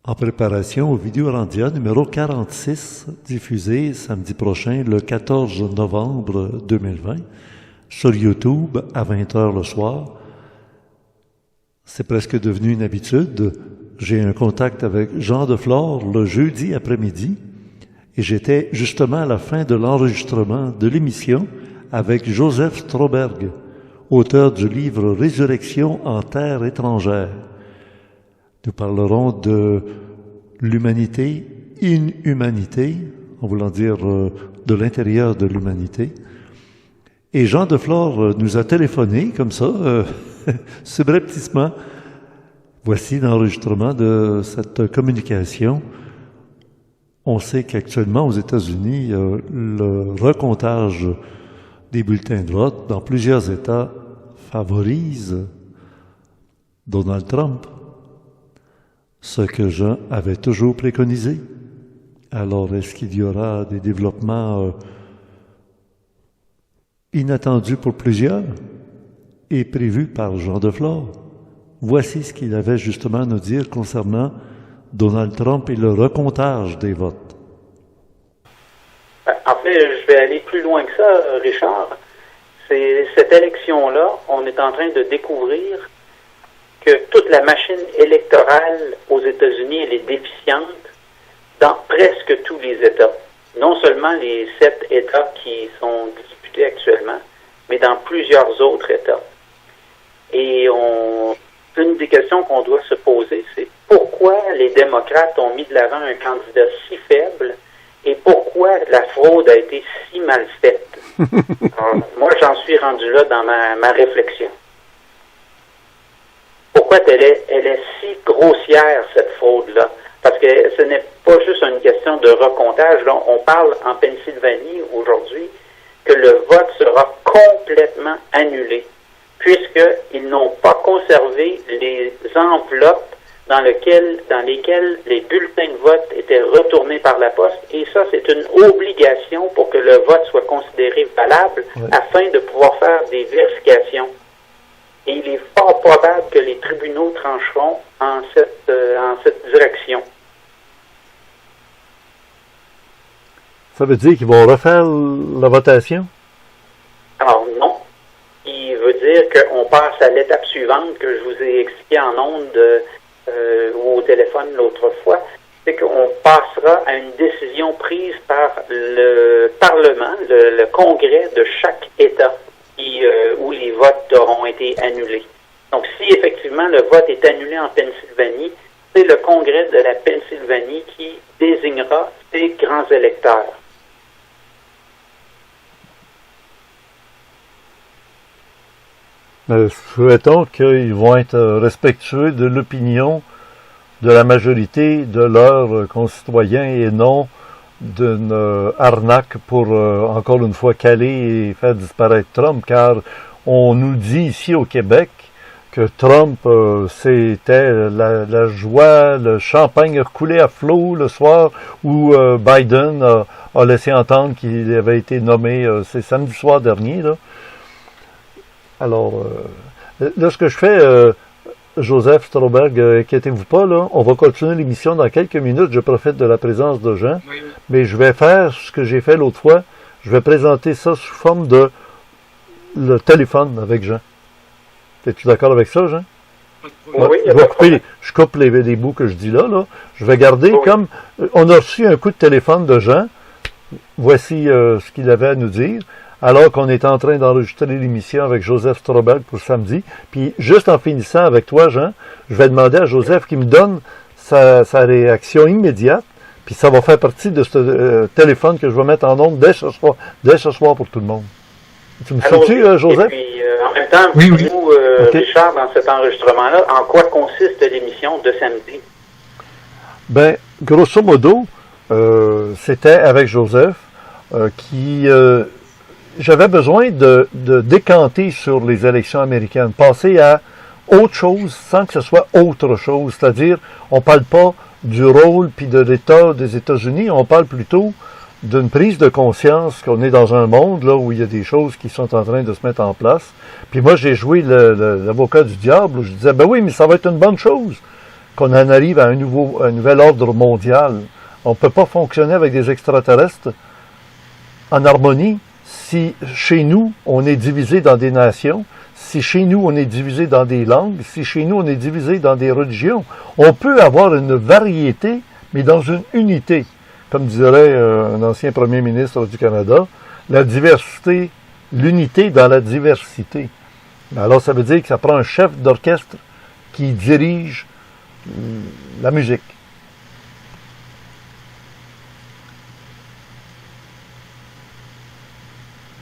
En préparation au Vidéorandia numéro 46, diffusé samedi prochain, le 14 novembre 2020, sur YouTube à 20h le soir. C'est presque devenu une habitude. J'ai un contact avec Jean Deflore le jeudi après-midi et j'étais justement à la fin de l'enregistrement de l'émission avec Joseph Stroberg, auteur du livre Résurrection en terre étrangère. Nous parlerons de l'humanité, inhumanité, en voulant dire de l'intérieur de l'humanité. Et Jean Deflore nous a téléphoné comme ça, subrepticement. Voici l'enregistrement de cette communication. On sait qu'actuellement aux États-Unis, le recomptage des bulletins de vote dans plusieurs États favorise Donald Trump. Ce que Jean avait toujours préconisé. Alors, est-ce qu'il y aura des développements inattendus pour plusieurs et prévus par Jean Deflore? Voici ce qu'il avait justement à nous dire concernant Donald Trump et le recomptage des votes. En fait, je vais aller plus loin que ça, Richard. C'est cette élection-là, on est en train de découvrir que toute la machine électorale aux États-Unis, elle est déficiente dans presque tous les États. Non seulement les 7 États qui sont disputés actuellement, mais dans plusieurs autres États. Et une des questions qu'on doit se poser, c'est pourquoi les démocrates ont mis de l'avant un candidat si faible et pourquoi la fraude a été si mal faite. Alors, moi, j'en suis rendu là dans ma réflexion. Pourquoi elle est si grossière, cette fraude-là? Parce que ce n'est pas juste une question de recomptage. Là, on parle en Pennsylvanie aujourd'hui que le vote sera complètement annulé, puisqu'ils n'ont pas conservé les enveloppes dans lesquelles les bulletins de vote étaient retournés par la poste. Et ça, c'est une obligation pour que le vote soit considéré valable afin de pouvoir faire des vérifications. Et il est fort probable que les tribunaux trancheront en cette direction. Ça veut dire qu'ils vont refaire la votation? Alors non. Il veut dire qu'on passe à l'étape suivante que je vous ai expliqué en ondes ou au téléphone l'autre fois. C'est qu'on passera à une décision prise par le Parlement, le Congrès de chaque État. Où les votes auront été annulés. Donc, si effectivement le vote est annulé en Pennsylvanie, c'est le Congrès de la Pennsylvanie qui désignera ses grands électeurs. Souhaitons qu'ils vont être respectueux de l'opinion de la majorité de leurs concitoyens et non d'une arnaque pour, encore une fois, caler et faire disparaître Trump, car on nous dit ici au Québec que Trump, c'était la joie, le champagne a coulé à flot le soir où Biden a laissé entendre qu'il avait été nommé, c'est samedi soir dernier, là. Alors, là, ce que je fais... Joseph Stroberg, inquiétez-vous pas, là, on va continuer l'émission dans quelques minutes. Je profite de la présence de Jean, mais je vais faire ce que j'ai fait l'autre fois. Je vais présenter ça sous forme de le téléphone avec Jean. Es-tu d'accord avec ça, Jean? Oui, je coupe les bouts que je dis là. Je vais garder comme... On a reçu un coup de téléphone de Jean. Voici ce qu'il avait à nous dire. Alors qu'on est en train d'enregistrer l'émission avec Joseph Stroberg pour samedi. Puis, juste en finissant avec toi, Jean, je vais demander à Joseph qu'il me donne sa réaction immédiate. Puis, ça va faire partie de ce téléphone que je vais mettre en ondes dès ce soir pour tout le monde. Tu me suis-tu, Joseph? Et puis, en même temps, oui. Okay. Richard, dans cet enregistrement-là, en quoi consiste l'émission de samedi? Ben, grosso modo, c'était avec Joseph qui... j'avais besoin de décanter sur les élections américaines, passer à autre chose sans que ce soit autre chose. C'est-à-dire, on parle pas du rôle puis de l'État des États-Unis, on parle plutôt d'une prise de conscience qu'on est dans un monde là où il y a des choses qui sont en train de se mettre en place. Puis moi, j'ai joué l'avocat du diable, où je disais, ben oui, mais ça va être une bonne chose qu'on en arrive à un nouvel ordre mondial. On ne peut pas fonctionner avec des extraterrestres en harmonie si chez nous, on est divisé dans des nations, si chez nous, on est divisé dans des langues, si chez nous, on est divisé dans des religions. On peut avoir une variété, mais dans une unité. Comme dirait un ancien premier ministre du Canada, la diversité, l'unité dans la diversité. Alors, ça veut dire que ça prend un chef d'orchestre qui dirige la musique.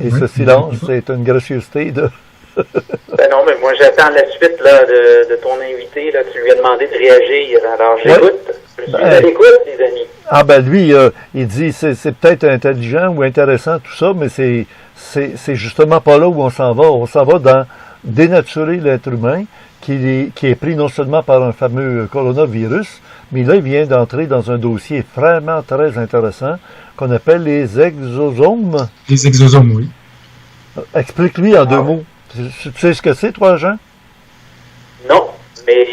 Et ce silence, c'est une gracieuseté de... Ben non, mais moi j'attends la suite là, de ton invité. Là, tu lui as demandé de réagir. Alors j'écoute. Je suis à l'écoute, les amis. Ah ben lui, il dit c'est peut-être intelligent ou intéressant tout ça, mais c'est justement pas là où on s'en va. On s'en va dans dénaturer l'être humain qui est pris non seulement par un fameux coronavirus, mais là il vient d'entrer dans un dossier vraiment très intéressant qu'on appelle les exosomes. Les exosomes, oui. Explique-lui en 2 mots. Tu sais ce que c'est, toi, Jean? Non, mais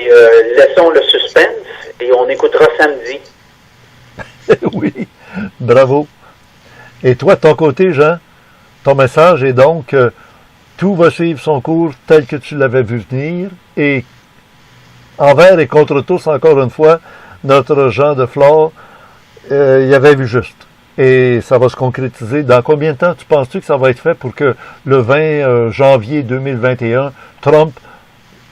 laissons le suspense et on écoutera samedi. Oui, bravo. Et toi, de ton côté, Jean, ton message est donc tout va suivre son cours tel que tu l'avais vu venir et envers et contre tous, encore une fois, notre Jean de Flore, il avait vu juste. Et ça va se concrétiser. Dans combien de temps tu penses-tu que ça va être fait pour que le 20 janvier 2021, Trump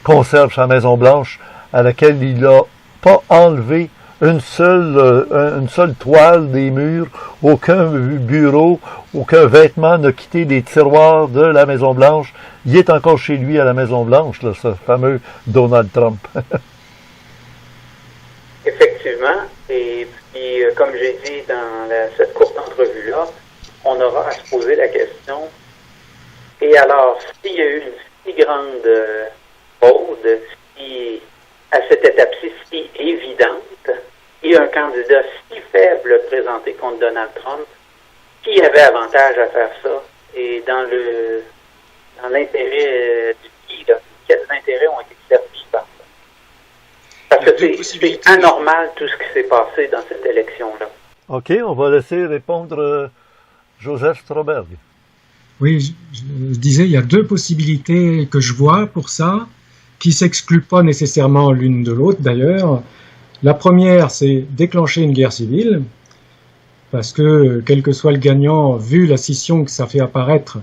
conserve sa Maison-Blanche à laquelle il n'a pas enlevé une seule toile des murs, aucun bureau, aucun vêtement n'a quitté les tiroirs de la Maison-Blanche. Il est encore chez lui à la Maison-Blanche, là, ce fameux Donald Trump. Effectivement. Et puis, comme j'ai dit dans cette courte entrevue-là, on aura à se poser la question. Et alors, s'il y a eu une si grande fraude, si à cette étape-ci si évidente, et un candidat si faible présenté contre Donald Trump, qui avait avantage à faire ça? Et dans l'intérêt du qui, là, quels intérêts ont été servis par ça? Parce que c'est anormal tout ce qui s'est passé dans cette élection-là. OK, on va laisser répondre Joseph Stroberg. Oui, je disais, il y a 2 possibilités que je vois pour ça, qui ne s'excluent pas nécessairement l'une de l'autre d'ailleurs. La première, c'est déclencher une guerre civile, parce que, quel que soit le gagnant, vu la scission que ça fait apparaître,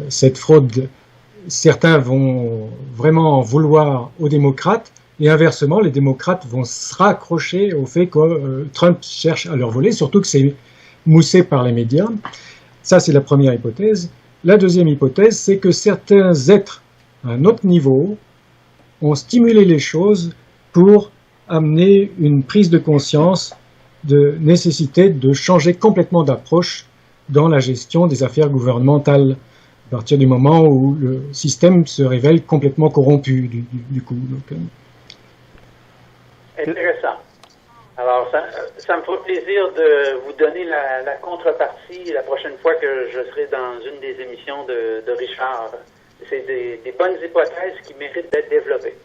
cette fraude, certains vont vraiment en vouloir aux démocrates, et inversement, les démocrates vont se raccrocher au fait que Trump cherche à leur voler, surtout que c'est moussé par les médias. Ça, c'est la première hypothèse. La deuxième hypothèse, c'est que certains êtres à un autre niveau ont stimulé les choses pour amener une prise de conscience de nécessité de changer complètement d'approche dans la gestion des affaires gouvernementales, à partir du moment où le système se révèle complètement corrompu du coup. Donc, intéressant. Alors, ça me fera plaisir de vous donner la contrepartie la prochaine fois que je serai dans une des émissions de Richard. C'est des bonnes hypothèses qui méritent d'être développées.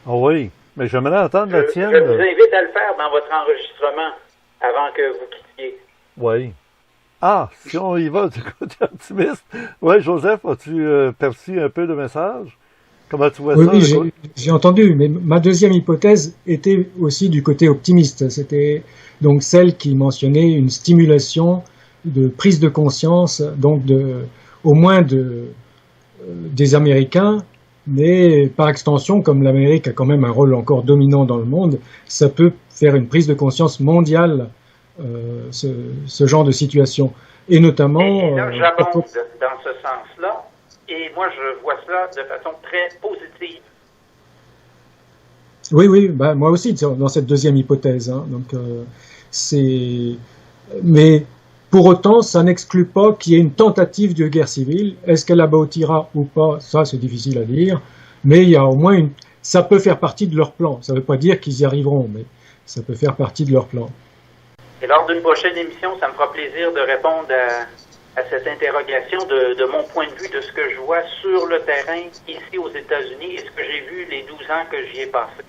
Ah oui, mais j'aimerais entendre la tienne. Je vous invite à le faire dans votre enregistrement avant que vous quittiez. Oui. Ah, si on y va du côté optimiste. Oui, Joseph, as-tu perçu un peu le message? Comment tu vois ça? Oui, j'ai entendu, mais ma deuxième hypothèse était aussi du côté optimiste. C'était donc celle qui mentionnait une stimulation de prise de conscience, donc au moins des Américains, mais par extension, comme l'Amérique a quand même un rôle encore dominant dans le monde, ça peut faire une prise de conscience mondiale, ce genre de situation. Et notamment... Et là, j'abonde dans ce sens-là. Et moi, je vois cela de façon très positive. Oui, bah, moi aussi, dans cette deuxième hypothèse. Hein. Donc, mais pour autant, ça n'exclut pas qu'il y ait une tentative de guerre civile. Est-ce qu'elle aboutira ou pas? Ça, c'est difficile à dire. Mais il y a au moins ça peut faire partie de leur plan. Ça ne veut pas dire qu'ils y arriveront, mais ça peut faire partie de leur plan. Et lors d'une prochaine émission, ça me fera plaisir de répondre à cette interrogation de mon point de vue, de ce que je vois sur le terrain ici aux États-Unis et ce que j'ai vu les 12 ans que j'y ai passé.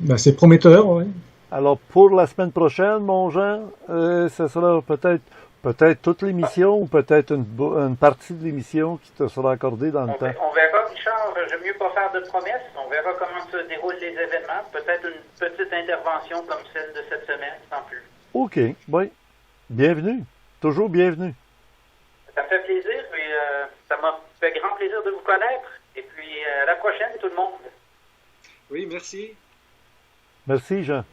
Ben, c'est prometteur, ouais. Alors, pour la semaine prochaine, mon Jean, ce sera peut-être toute l'émission ou peut-être une partie de l'émission qui te sera accordée dans le temps. On verra, Richard. J'aime mieux pas faire de promesses. On verra comment se déroulent les événements. Peut-être une petite intervention comme celle de cette semaine, sans plus. OK. Oui. Bienvenue. Toujours bienvenue. Ça me fait plaisir et ça m'a fait grand plaisir de vous connaître. Et puis, à la prochaine, tout le monde. Oui, merci. Merci, Jean.